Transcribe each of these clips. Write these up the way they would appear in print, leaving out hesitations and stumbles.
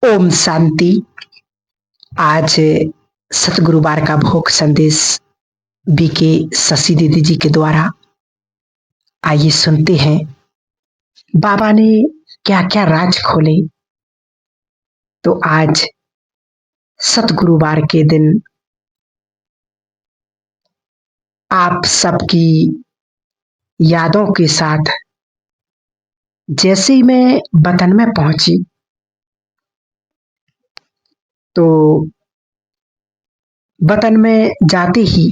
ओम शांति। आज सतगुरुवार का भोग संदेश बीके शशि दीदी जी के द्वारा। आइए सुनते हैं बाबा ने क्या क्या राज खोले। तो आज सतगुरुवार के दिन आप सबकी यादों के साथ जैसे ही मैं वतन में पहुंची तो वतन में जाते ही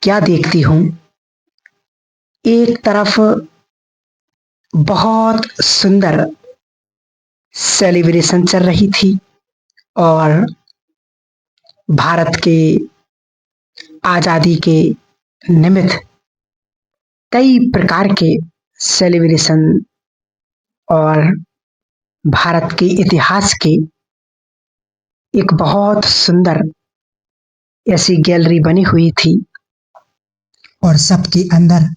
क्या देखती हूँ, एक तरफ बहुत सुंदर सेलिब्रेशन चल रही थी और भारत के आजादी के निमित्त कई प्रकार के सेलिब्रेशन और भारत के इतिहास के एक बहुत सुंदर ऐसी गैलरी बनी हुई थी और सबके अंदर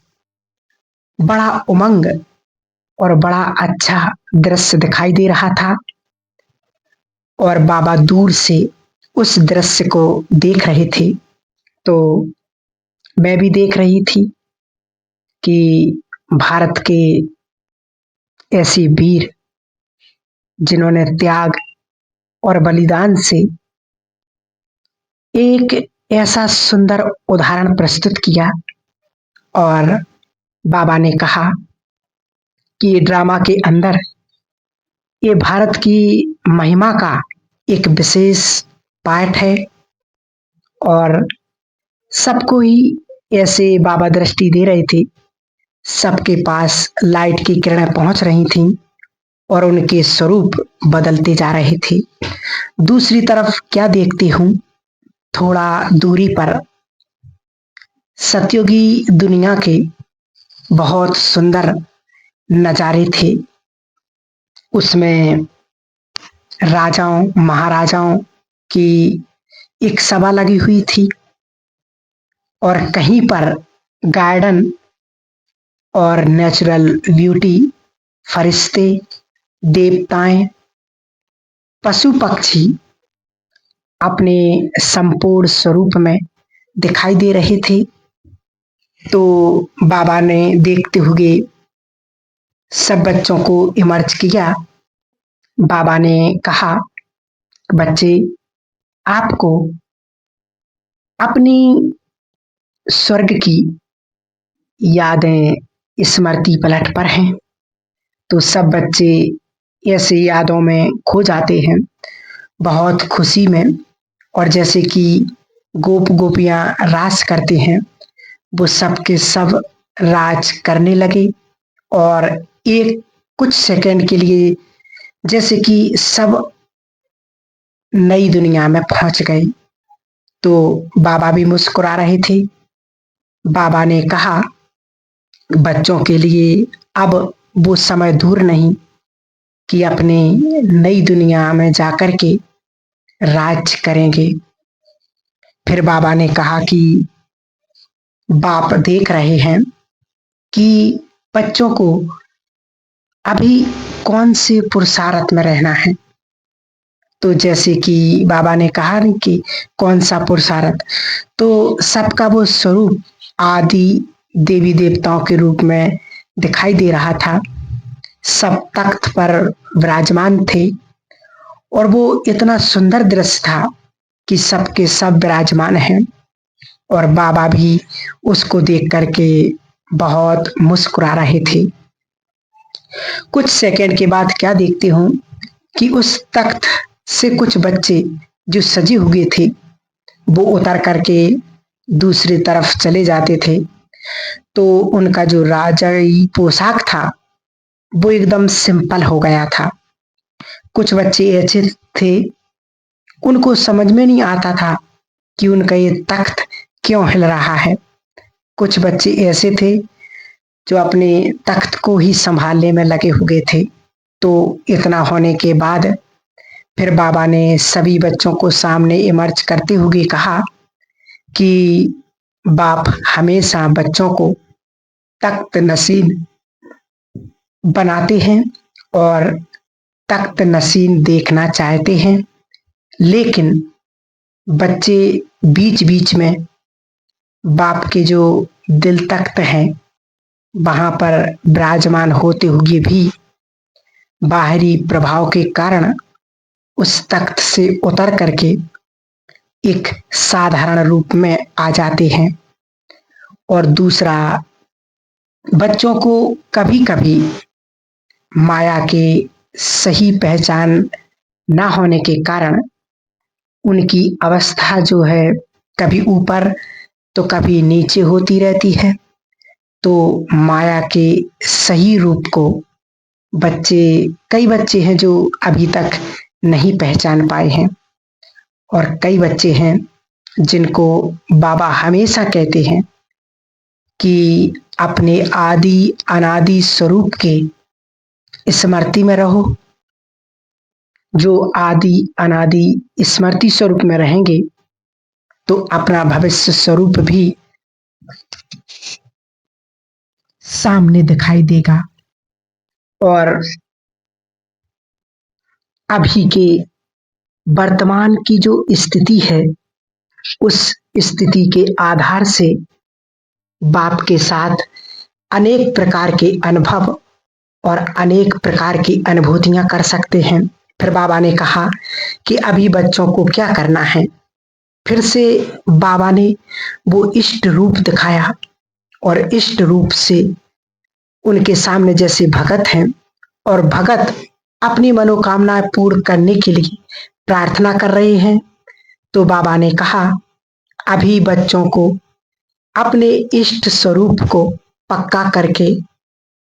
बड़ा उमंग और बड़ा अच्छा दृश्य दिखाई दे रहा था। और बाबा दूर से उस दृश्य को देख रहे थे तो मैं भी देख रही थी कि भारत के ऐसे वीर जिन्होंने त्याग और बलिदान से एक ऐसा सुंदर उदाहरण प्रस्तुत किया। और बाबा ने कहा कि ये ड्रामा के अंदर ये भारत की महिमा का एक विशेष पार्ट है और सबको ही ऐसे बाबा दृष्टि दे रहे थे। सबके पास लाइट की किरणें पहुंच रही थीं और उनके स्वरूप बदलते जा रहे थे। दूसरी तरफ क्या देखती हूँ, थोड़ा दूरी पर सतयुगी दुनिया के बहुत सुंदर नजारे थे। उसमें राजाओं महाराजाओं की एक सभा लगी हुई थी और कहीं पर गार्डन और नेचुरल ब्यूटी, फरिश्ते, देवताएं, पशु पक्षी अपने संपूर्ण स्वरूप में दिखाई दे रहे थे। तो बाबा ने देखते हुए सब बच्चों को इमर्ज किया। बाबा ने कहा, बच्चे आपको अपनी स्वर्ग की यादें स्मृति पलट पर हैं। तो सब बच्चे ऐसे यादों में खो जाते हैं बहुत खुशी में। और जैसे कि गोप गोपियां राज करते हैं वो सब के सब राज करने लगे और एक कुछ सेकंड के लिए जैसे कि सब नई दुनिया में पहुंच गए। तो बाबा भी मुस्कुरा रहे थे। बाबा ने कहा, बच्चों के लिए अब वो समय दूर नहीं कि अपने नई दुनिया में जाकर के राज करेंगे। फिर बाबा ने कहा कि बाप देख रहे हैं कि बच्चों को अभी कौन से पुरुषार्थ में रहना है। तो जैसे कि बाबा ने कहा नहीं कि कौन सा पुरुषार्थ, तो सबका वो स्वरूप आदि देवी देवताओं के रूप में दिखाई दे रहा था। सब तख्त पर विराजमान थे और वो इतना सुंदर दृश्य था कि सबके सब विराजमान हैं और बाबा भी उसको देख करके बहुत मुस्कुरा रहे थे। कुछ सेकंड के बाद क्या देखती हूँ कि उस तख्त से कुछ बच्चे जो सजे हुए थे वो उतर करके दूसरी तरफ चले जाते थे। तो उनका जो राजाई पोशाक था वो एकदम सिंपल हो गया था। कुछ बच्चे ऐसे थे उनको समझ में नहीं आता था कि उनका ये तख्त क्यों हिल रहा है। कुछ बच्चे ऐसे थे जो अपने तख्त को ही संभालने में लगे हुए थे। तो इतना होने के बाद फिर बाबा ने सभी बच्चों को सामने इमर्ज करते हुए कहा कि बाप हमेशा बच्चों को तख्त नशीन बनाते हैं और तख्त नशीन देखना चाहते हैं, लेकिन बच्चे बीच बीच में बाप के जो दिल तख्त हैं वहां पर विराजमान होते हुए भी बाहरी प्रभाव के कारण उस तख्त से उतर करके एक साधारण रूप में आ जाते हैं। और दूसरा, बच्चों को कभी कभी माया के सही पहचान ना होने के कारण उनकी अवस्था जो है कभी ऊपर तो कभी नीचे होती रहती है। तो माया के सही रूप को कई बच्चे हैं जो अभी तक नहीं पहचान पाए हैं, और कई बच्चे हैं जिनको बाबा हमेशा कहते हैं कि अपने आदि अनादि स्वरूप के स्मृति में रहो। जो आदि अनादि स्मृति स्वरूप में रहेंगे तो अपना भविष्य स्वरूप भी सामने दिखाई देगा। और अभी के वर्तमान की जो स्थिति है उस स्थिति के आधार से बाप के साथ अनेक प्रकार के अनुभव और अनेक प्रकार की अनुभूतियां कर सकते हैं। फिर बाबा ने कहा कि अभी बच्चों को क्या करना है। फिर से बाबा ने वो इष्ट रूप दिखाया और इष्ट रूप से उनके सामने जैसे भगत हैं और भगत अपनी मनोकामनाएं पूर्ण करने के लिए प्रार्थना कर रहे हैं। तो बाबा ने कहा अभी बच्चों को अपने इष्ट स्वरूप को पक्का करके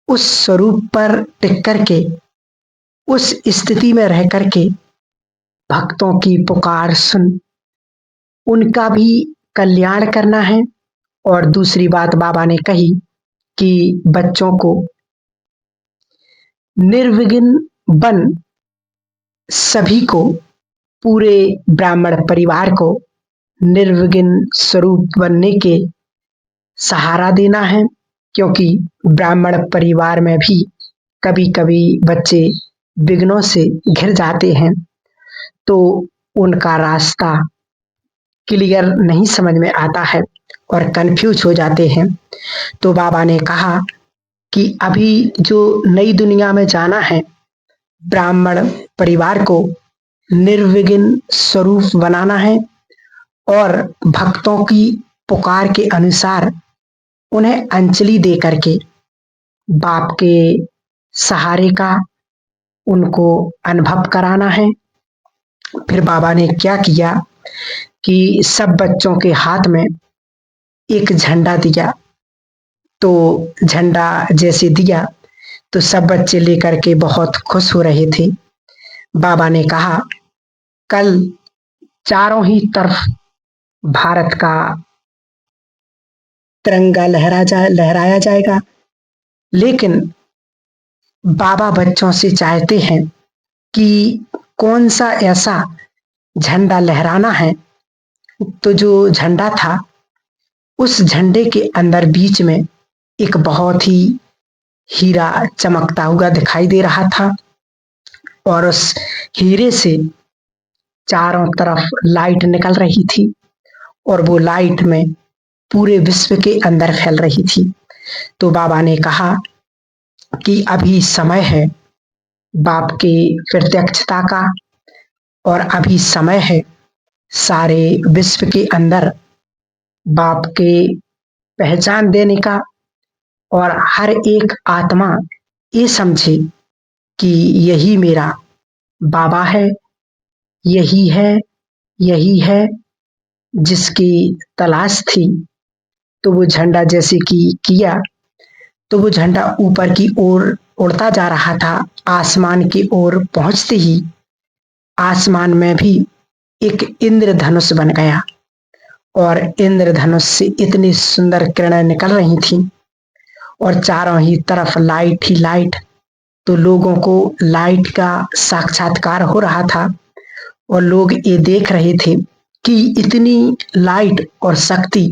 उस स्वरूप पर टिक करके उस स्थिति में रह करके भक्तों की पुकार सुन उनका भी कल्याण करना है। और दूसरी बात बाबा ने कही कि बच्चों को निर्विघ्न बन सभी को, पूरे ब्राह्मण परिवार को निर्विघ्न स्वरूप बनने के सहारा देना है, क्योंकि ब्राह्मण परिवार में भी कभी कभी बच्चे विघ्नों से घिर जाते हैं, तो उनका रास्ता क्लियर नहीं समझ में आता है और कंफ्यूज हो जाते हैं। तो बाबा ने कहा कि अभी जो नई दुनिया में जाना है, ब्राह्मण परिवार को निर्विघ्न स्वरूप बनाना है और भक्तों की पुकार के अनुसार उन्हें अंजलि दे करके बाप के सहारे का उनको अनुभव कराना है। फिर बाबा ने क्या किया कि सब बच्चों के हाथ में एक झंडा दिया। तो झंडा जैसे दिया तो सब बच्चे लेकर के बहुत खुश हो रहे थे। बाबा ने कहा कल चारों ही तरफ भारत का तिरंगा लहराया जाएगा, लेकिन बाबा बच्चों से चाहते हैं कि कौन सा ऐसा झंडा लहराना है। तो जो झंडा था उस झंडे के अंदर बीच में एक बहुत ही हीरा चमकता हुआ दिखाई दे रहा था और उस हीरे से चारों तरफ लाइट निकल रही थी और वो लाइट में पूरे विश्व के अंदर फैल रही थी। तो बाबा ने कहा कि अभी समय है बाप के प्रत्यक्षता का और अभी समय है सारे विश्व के अंदर बाप के पहचान देने का, और हर एक आत्मा ये समझे कि यही मेरा बाबा है, यही है, यही है जिसकी तलाश थी। तो वो झंडा जैसे कि किया तो वो झंडा ऊपर की ओर उड़ता जा रहा था। आसमान की ओर पहुंचते ही आसमान में भी एक इंद्रधनुष बन गया और इंद्रधनुष से इतनी सुंदर किरणें निकल रही थीं और चारों ही तरफ लाइट ही लाइट। तो लोगों को लाइट का साक्षात्कार हो रहा था और लोग ये देख रहे थे कि इतनी लाइट और शक्ति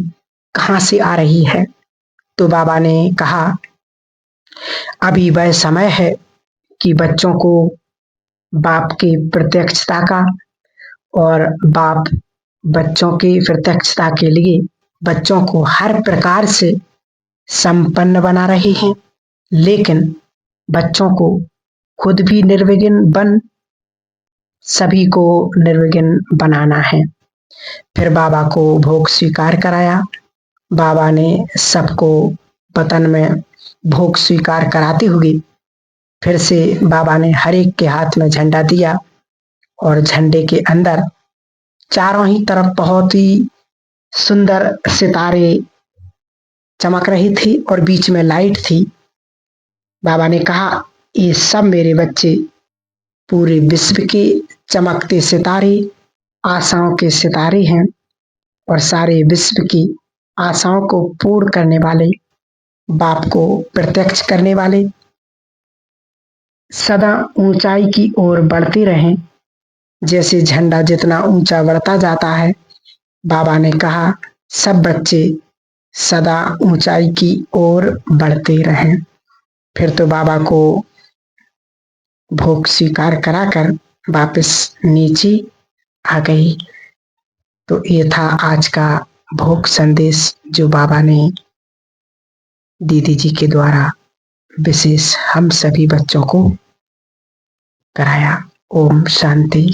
कहाँ से आ रही है। तो बाबा ने कहा अभी वह समय है कि बच्चों को बाप की प्रत्यक्षता का, और बाप बच्चों की प्रत्यक्षता के लिए बच्चों को हर प्रकार से संपन्न बना रहे हैं, लेकिन बच्चों को खुद भी निर्विघ्न बन सभी को निर्विघ्न बनाना है। फिर बाबा को भोग स्वीकार कराया। बाबा ने सबको वतन में भोग स्वीकार कराते हुए फिर से बाबा ने हर एक के हाथ में झंडा दिया, और झंडे के अंदर चारों ही तरफ बहुत ही सुंदर सितारे चमक रही थी और बीच में लाइट थी। बाबा ने कहा, ये सब मेरे बच्चे पूरे विश्व के चमकते सितारे, आशाओं के सितारे हैं, और सारे विश्व की आशाओं को पूर्ण करने वाले, बाप को प्रत्यक्ष करने वाले सदा ऊंचाई की ओर बढ़ते रहें। जैसे झंडा जितना ऊंचा बढ़ता जाता है, बाबा ने कहा सब बच्चे सदा ऊंचाई की ओर बढ़ते रहें। फिर तो बाबा को भोग स्वीकार कराकर वापस नीचे आ गई। तो ये था आज का भोग संदेश जो बाबा ने दीदी जी के द्वारा विशेष हम सभी बच्चों को कराया। ओम शांति।